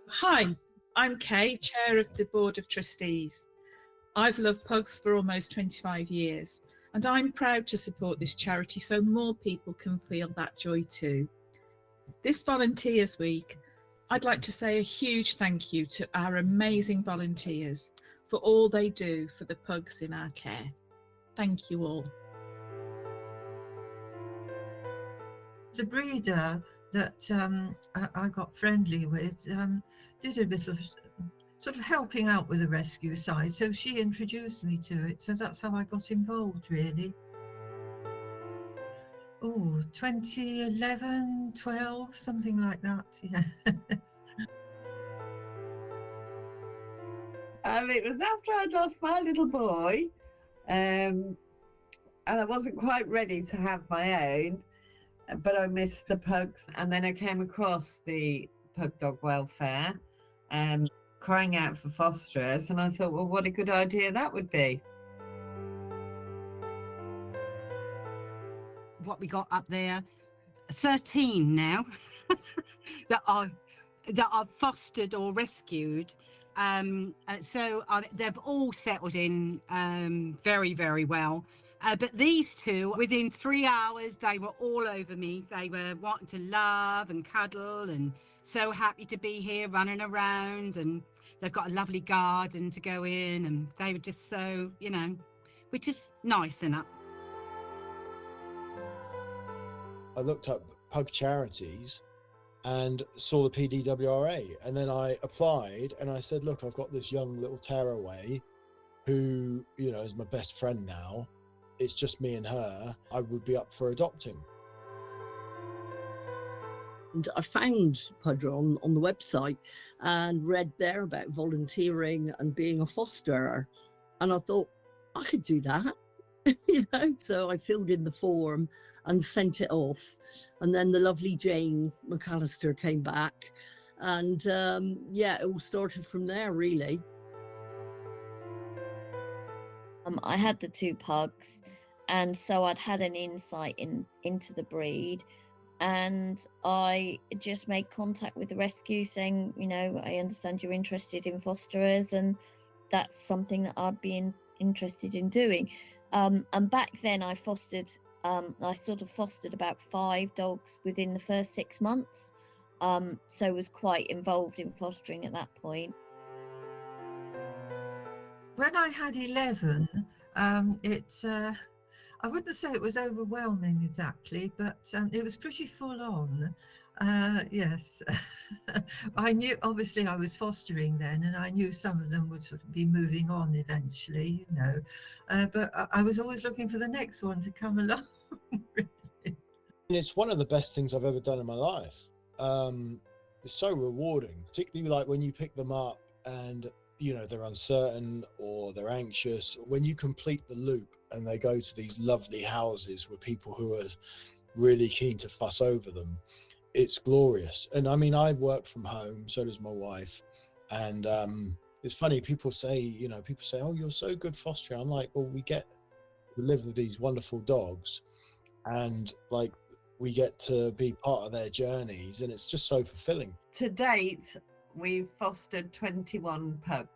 Hi, I'm Kay, Chair of the Board of Trustees. I've loved pugs for almost 25 years, and I'm proud to support this charity so more people can feel that joy too. This Volunteers Week, I'd like to say a huge thank you to our amazing volunteers for all they do for the pugs in our care. Thank you all. The breeder that I got friendly with did a bit of sort of helping out with the rescue side, so she introduced me to it, so that's how I got involved really. 2011, 12, something like that, yeah. It was after I'd lost my little boy, and I wasn't quite ready to have my own, but I missed the pugs. And then I came across the Pug Dog Welfare, crying out for fosterers, and I thought, well, what a good idea that would be. What we got up there, 13 now that I've fostered or rescued. So they've all settled in very, very well. But these two, within 3 hours, they were all over me. They were wanting to love and cuddle and so happy to be here running around. And they've got a lovely garden to go in. And they were just so, which is nice enough. I looked up pug charities and saw the PDWRA, and then I applied and I said, look, I've got this young little tearaway who, is my best friend now. It's just me and her. I would be up for adopting. And I found Pudra on the website and read there about volunteering and being a fosterer. And I thought, I could do that. So I filled in the form and sent it off, and then the lovely Jane McAllister came back, and it all started from there really. I had the two pugs, and so I'd had an insight into the breed, and I just made contact with the rescue saying, I understand you're interested in fosterers, and that's something that I'd be interested in doing. And back then I fostered about 5 dogs within the first 6 months. So I was quite involved in fostering at that point. When I had 11, I wouldn't say it was overwhelming exactly, but it was pretty full on. Yes, I knew, obviously I was fostering then, and I knew some of them would sort of be moving on eventually, but I was always looking for the next one to come along. Really. It's one of the best things I've ever done in my life. It's so rewarding, particularly like when you pick them up and they're uncertain or they're anxious. When you complete the loop and they go to these lovely houses with people who are really keen to fuss over them, it's glorious. And I mean, I work from home, so does my wife, and it's funny, people say, oh, you're so good fostering. I'm like, well, we get to live with these wonderful dogs, and like we get to be part of their journeys, and it's just so fulfilling. To date, we've fostered 21 pugs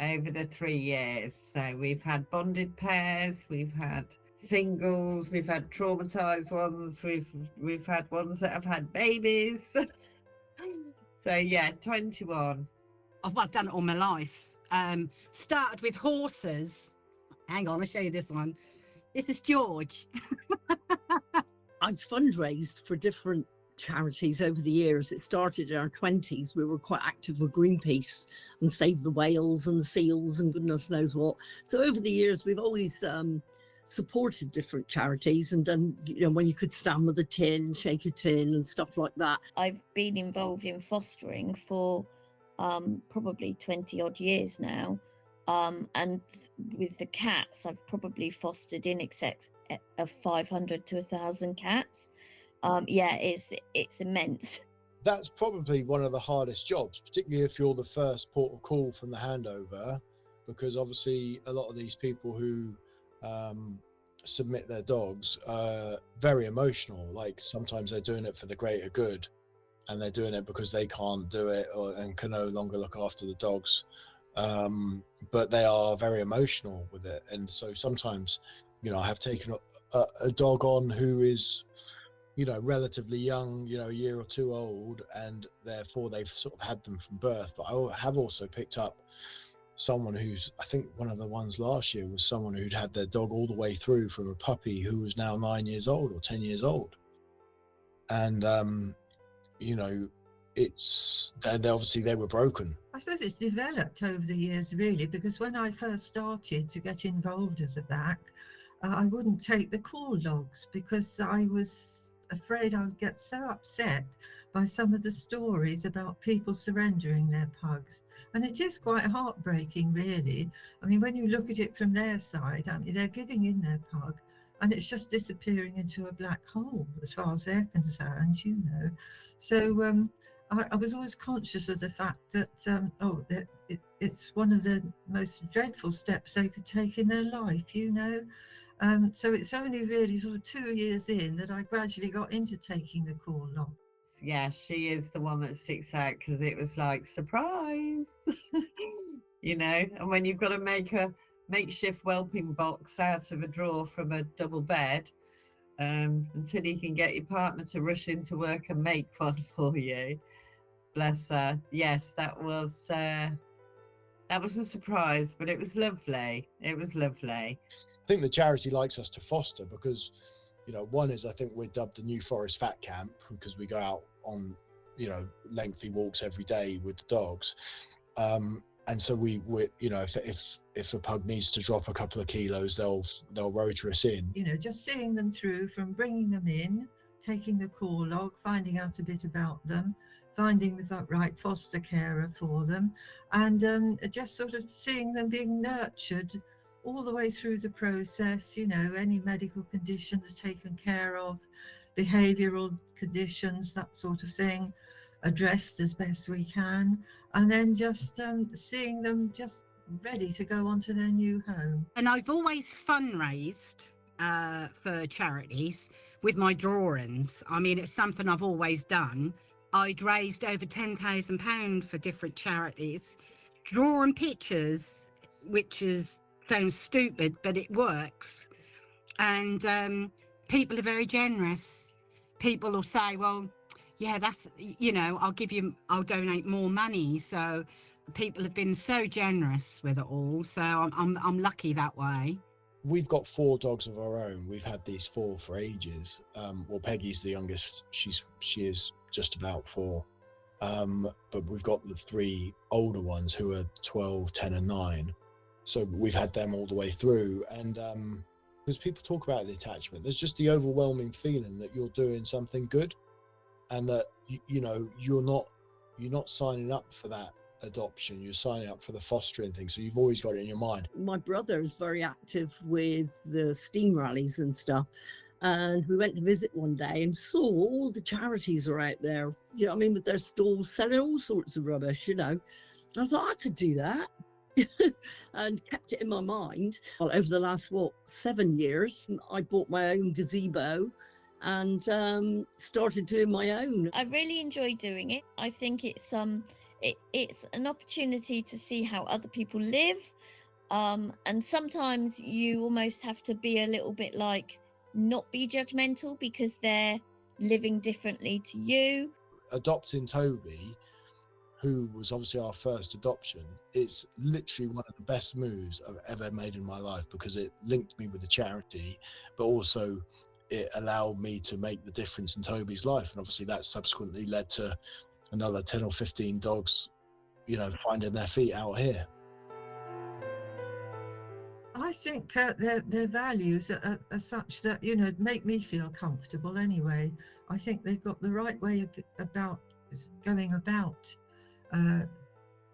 over the 3 years. So we've had bonded pairs, we've had singles, we've had traumatized ones, we've had ones that have had babies. So yeah, 21. I've done it all my life. Started with horses. Hang on, I'll show you this one. This is George. I've fundraised for different charities over the years. It started in our 20s. We were quite active with Greenpeace and Save the Whales and Seals and goodness knows what. So over the years, we've always supported different charities and done, when you could stand with a tin, shake a tin and stuff like that. I've been involved in fostering for probably 20 odd years now. And with the cats, I've probably fostered in excess of 500 to 1,000 cats. It's immense. That's probably one of the hardest jobs, particularly if you're the first port of call from the handover, because obviously a lot of these people who submit their dogs are very emotional. Like sometimes they're doing it for the greater good. and they're doing it because they can't do it and can no longer look after the dogs. But they are very emotional with it. And so sometimes, I have taken a dog on who is, relatively young, a year or two old, and therefore they've sort of had them from birth. But I have also picked up someone who's, I think one of the ones last year was someone who'd had their dog all the way through from a puppy who was now 9 years old or 10 years old. And, they obviously were broken. I suppose it's developed over the years, really, because when I first started to get involved as a VAC, I wouldn't take the call logs because I was afraid I would get so upset by some of the stories about people surrendering their pugs. And it is quite heartbreaking, really. I mean, when you look at it from their side, they're giving in their pug and it's just disappearing into a black hole as far as they're concerned, So I was always conscious of the fact that, it's one of the most dreadful steps they could take in their life, So it's only really sort of 2 years in that I gradually got into taking the call log. Yeah, she is the one that sticks out because it was like, surprise, and when you've got to make a makeshift whelping box out of a drawer from a double bed, until you can get your partner to rush into work and make one for you. Bless her. Yes, that was a surprise, but it was lovely. It was lovely. I think the charity likes us to foster because, one is I think we're dubbed the New Forest Fat Camp because we go out on, lengthy walks every day with the dogs. And so we if a pug needs to drop a couple of kilos, they'll rotor us in. Just seeing them through from bringing them in, taking the call log, finding out a bit about them, finding the right foster carer for them, and just sort of seeing them being nurtured all the way through the process, any medical conditions taken care of, behavioural conditions, that sort of thing, addressed as best we can, and then just seeing them just ready to go on to their new home. And I've always fundraised for charities with my drawings. I mean, it's something I've always done. I'd raised over £10,000 for different charities, drawing pictures, which sounds stupid, but it works. And people are very generous. People will say, well, yeah, that's, I'll donate more money. So people have been so generous with it all. So I'm lucky that way. We've got 4 dogs of our own. We've had these 4 for ages. Well, Peggy's the youngest. She is just about 4. But we've got the 3 older ones who are 12, 10 and 9. So we've had them all the way through. And because people talk about the attachment, there's just the overwhelming feeling that you're doing something good and that, you're not signing up for that adoption, you're signing up for the fostering thing, so you've always got it in your mind. My brother is very active with the steam rallies and stuff, and we went to visit one day and saw all the charities are out there, with their stalls selling all sorts of rubbish, and I thought I could do that. And kept it in my mind. Well, over the last 7 years, I bought my own gazebo and started doing my own. I really enjoy doing it. I think it's an opportunity to see how other people live, and sometimes you almost have to be a little bit like not be judgmental because they're living differently to you. Adopting Toby, who was obviously our first adoption, it's literally one of the best moves I've ever made in my life because it linked me with the charity, but also it allowed me to make the difference in Toby's life. And obviously that subsequently led to another 10 or 15 dogs, finding their feet out here. I think their values are such that, make me feel comfortable anyway. I think they've got the right way about going about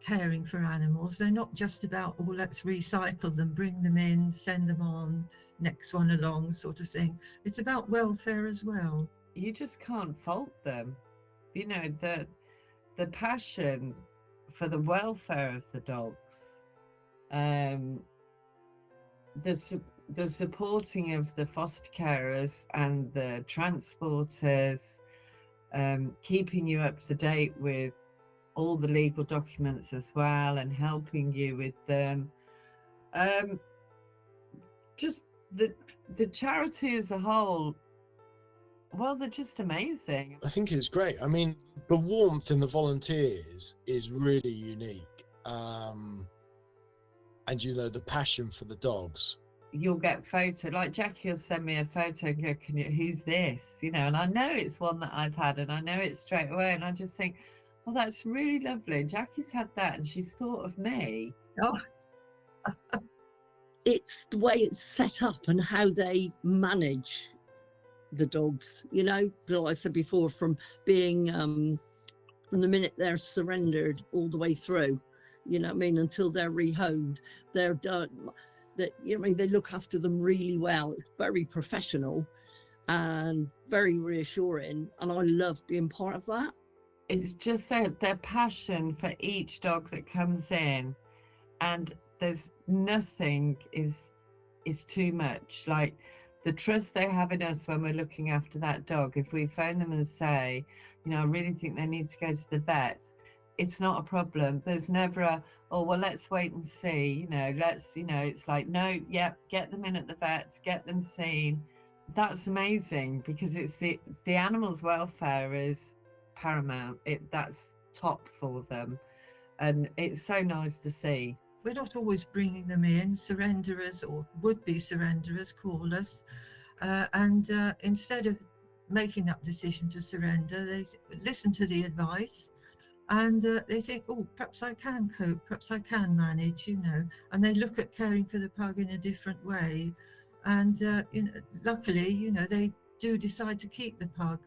caring for animals. They're not just about, let's recycle them, bring them in, send them on, next one along sort of thing. It's about welfare as well. You just can't fault them. The passion for the welfare of the dogs, the supporting of the foster carers and the transporters, keeping you up to date with all the legal documents as well, and helping you with them. Just the charity as a whole, well, they're just amazing. I think it's great. I mean, the warmth in the volunteers is really unique. And you know, the passion for the dogs. You'll get photo, like Jackie will send me a photo and go, who's this? You know, and I know it's one that I've had, and I know it straight away, and I just think, oh, that's really lovely. Jackie's had that and she's thought of me. Oh, It's the way it's set up and how they manage the dogs, you know, like I said before, from being from the minute they're surrendered all the way through, you know what I mean, until they're rehomed, they're done, that, you know what I mean, they look after them really well. It's very professional and very reassuring, and I love being part of that. It's just their passion for each dog that comes in, and there's nothing is too much. Like the trust they have in us when we're looking after that dog. If we phone them and say, you know, I really think they need to go to the vets, it's not a problem. There's never a, oh, well, let's wait and see, you know, let's, you know, it's like, no, yep, get them in at the vets, get them seen. That's amazing, because it's the animal's welfare is paramount. That's top for them, and it's so nice to see. we're not always bringing them in. Surrenderers or would-be surrenderers call us, and instead of making that decision to surrender, they listen to the advice, and they think, oh, perhaps I can cope, perhaps I can manage, you know, and they look at caring for the pug in a different way. And you know, luckily, you know, they do decide to keep the pug.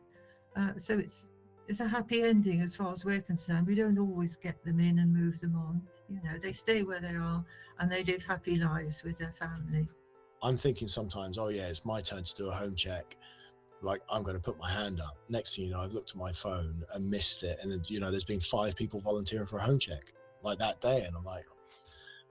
So it's a happy ending as far as we're concerned. We don't always get them in and move them on. You know, they stay where they are and they live happy lives with their family. I'm thinking sometimes, oh yeah, it's my turn to do a home check. Like, I'm going to put my hand up. Next thing you know, I've looked at my phone and missed it. And, you know, there's been 5 people volunteering for a home check like that day. And I'm like,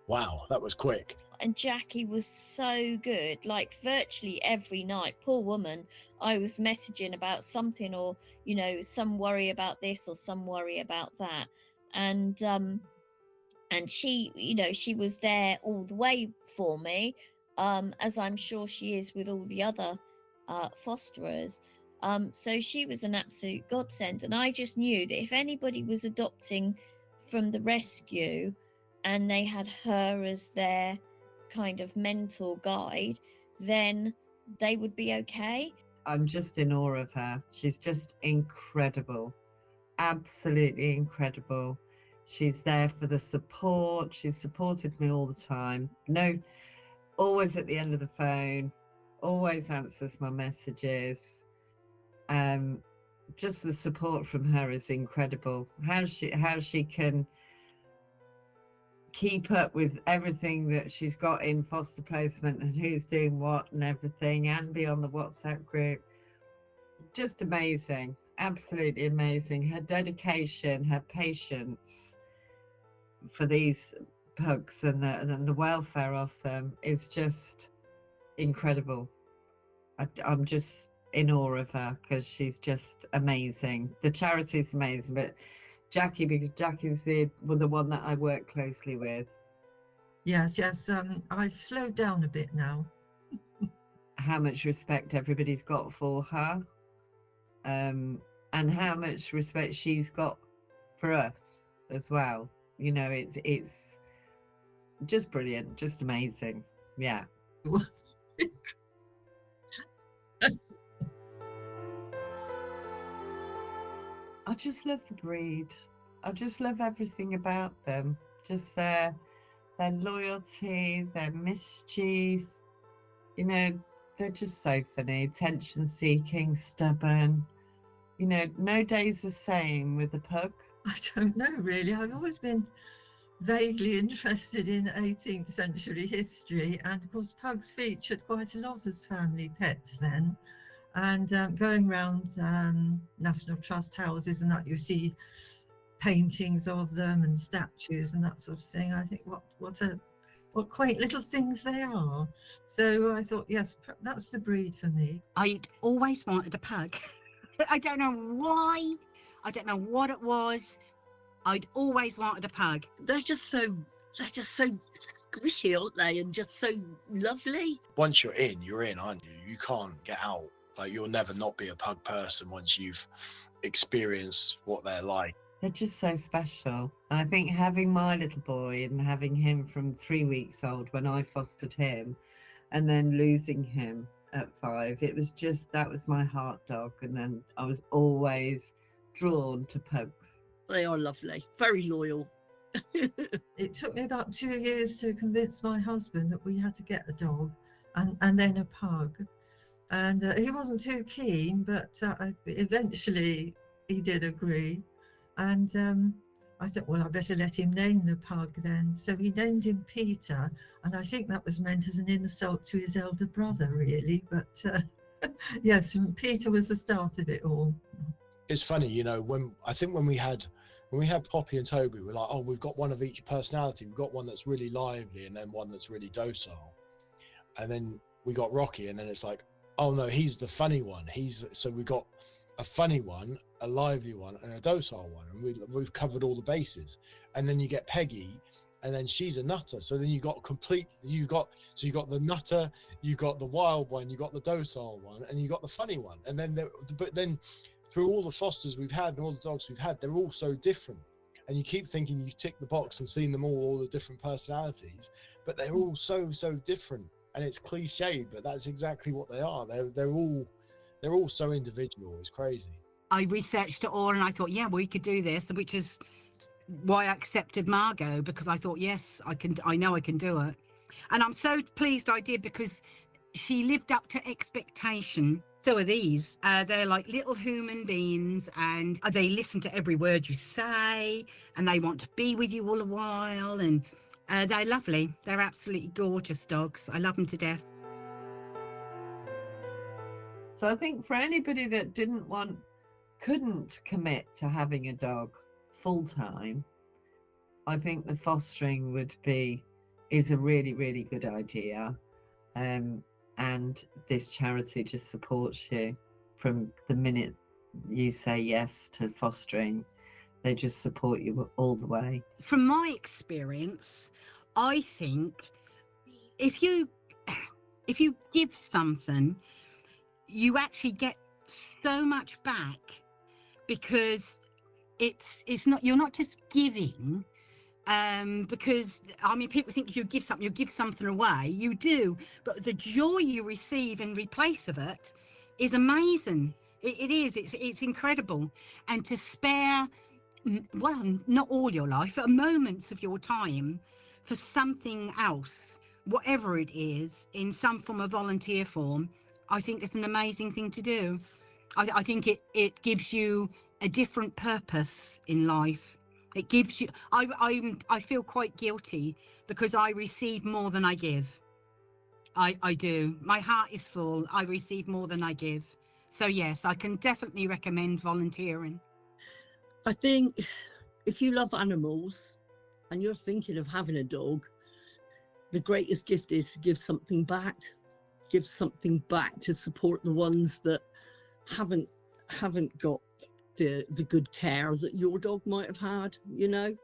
wow, that was quick. And Jackie was so good, like virtually every night. Poor woman, I was messaging about something, or, you know, some worry about this or some worry about that. And she, you know, she was there all the way for me, as I'm sure she is with all the other fosterers. So she was an absolute godsend. And I just knew that if anybody was adopting from the rescue and they had her as their kind of mentor guide, then they would be okay. I'm just in awe of her. She's just incredible, absolutely incredible. She's there for the support. She's supported me all the time. No, always at the end of the phone, always answers my messages. Just the support from her is incredible. How she can keep up with everything that she's got in foster placement and who's doing what and everything, and be on the WhatsApp group. Just amazing, absolutely amazing. Her dedication, her patience for these pugs and the welfare of them is just incredible. I'm just in awe of her because she's just amazing. The charity's amazing, but Jackie, because Jackie's the one that I work closely with. Yes. I've slowed down a bit now. How much respect everybody's got for her, and how much respect she's got for us as well. You know, it's just brilliant, just amazing. Yeah. I just love the breed. I just love everything about them. Just their loyalty, their mischief. You know, they're just so funny, attention-seeking, stubborn. You know, no day's the same with a pug. I don't know, really. I've always been vaguely interested in 18th century history, and of course pugs featured quite a lot as family pets then. And going around National Trust houses and that, you see paintings of them and statues and that sort of thing. I think what quaint little things they are. So I thought, yes, that's the breed for me. I'd always wanted a pug. I don't know why. I don't know what it was. I'd always wanted a pug. They're just so squishy, aren't they? And just so lovely. Once you're in, aren't you? You can't get out. Like, you'll never not be a pug person once you've experienced what they're like. They're just so special. And I think having my little boy and having him from 3 weeks old when I fostered him, and then losing him at 5, it was just, that was my heart dog. And then I was always drawn to pugs. They are lovely, very loyal. It took me about 2 years to convince my husband that we had to get a dog and then a pug. And he wasn't too keen, but eventually he did agree. And I said, well, I better let him name the pug then. So he named him Peter. And I think that was meant as an insult to his elder brother, really. But yes, Peter was the start of it all. It's funny, you know, when we had Poppy and Toby, we're like, oh, we've got one of each personality. We've got one that's really lively and then one that's really docile. And then we got Rocky, and then it's like, oh no, he's the funny one. So we got a funny one, a lively one, and a docile one, and we've covered all the bases. And then you get Peggy, and then she's a nutter. So then you got the nutter, you got the wild one, you got the docile one, and you got the funny one. And then through all the fosters we've had and all the dogs we've had, they're all so different. And you keep thinking you've ticked the box and seen them all the different personalities, but they're all so different. And it's cliched, but that's exactly what they are. They're all so individual. It's crazy. I researched it all and I thought, yeah, we could do this, which is why I accepted Margot, because I thought, yes, I know I can do it. And I'm so pleased I did, because she lived up to expectation. So are these. They're like little human beings, and they listen to every word you say, and they want to be with you all the while. And they're lovely. They're absolutely gorgeous dogs. I love them to death. So I think for anybody that couldn't commit to having a dog full time, I think the fostering is a really, really good idea. And this charity just supports you from the minute you say yes to fostering. They just support you all the way. From my experience, I think if you give something, you actually get so much back, because it's not, you're not just giving, because I mean, people think you give something away. You do, but the joy you receive in replace of it is amazing. It is. It's incredible. And to spare, well, not all your life, but moments of your time for something else, whatever it is, in some form of volunteer form, I think it's an amazing thing to do. I think it gives you a different purpose in life. It gives you, I feel quite guilty because I receive more than I give. I do. My heart is full. I receive more than I give. So yes, I can definitely recommend volunteering. I think if you love animals and you're thinking of having a dog, the greatest gift is to give something back. Give something back to support the ones that haven't got the good care that your dog might have had. You know,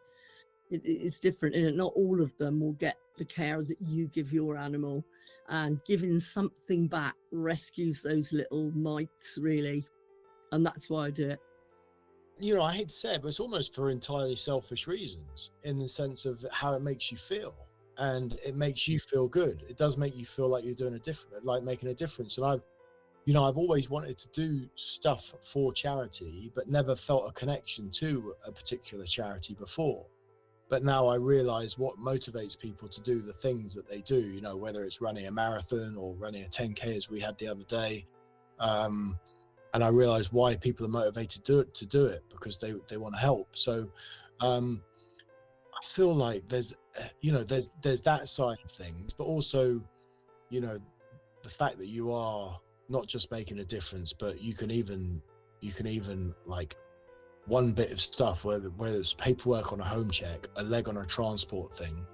it's different, and not all of them will get the care that you give your animal, and giving something back rescues those little mites, really. And that's why I do it. You know, I hate to say it, but it's almost for entirely selfish reasons, in the sense of how it makes you feel. And it makes you feel good. It does make you feel like you're doing making a difference. And I've always wanted to do stuff for charity, but never felt a connection to a particular charity before. But now I realize what motivates people to do the things that they do, you know, whether it's running a marathon or running a 10K as we had the other day. And I realize why people are motivated to do it, because they want to help. So I feel like there's that side of things, but also, you know, the fact that you are not just making a difference, but you can even like one bit of stuff, whether it's paperwork on a home check, a leg on a transport thing,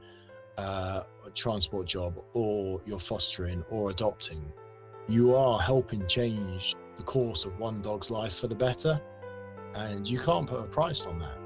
a transport job, or you're fostering or adopting, you are helping change the course of one dog's life for the better, and you can't put a price on that.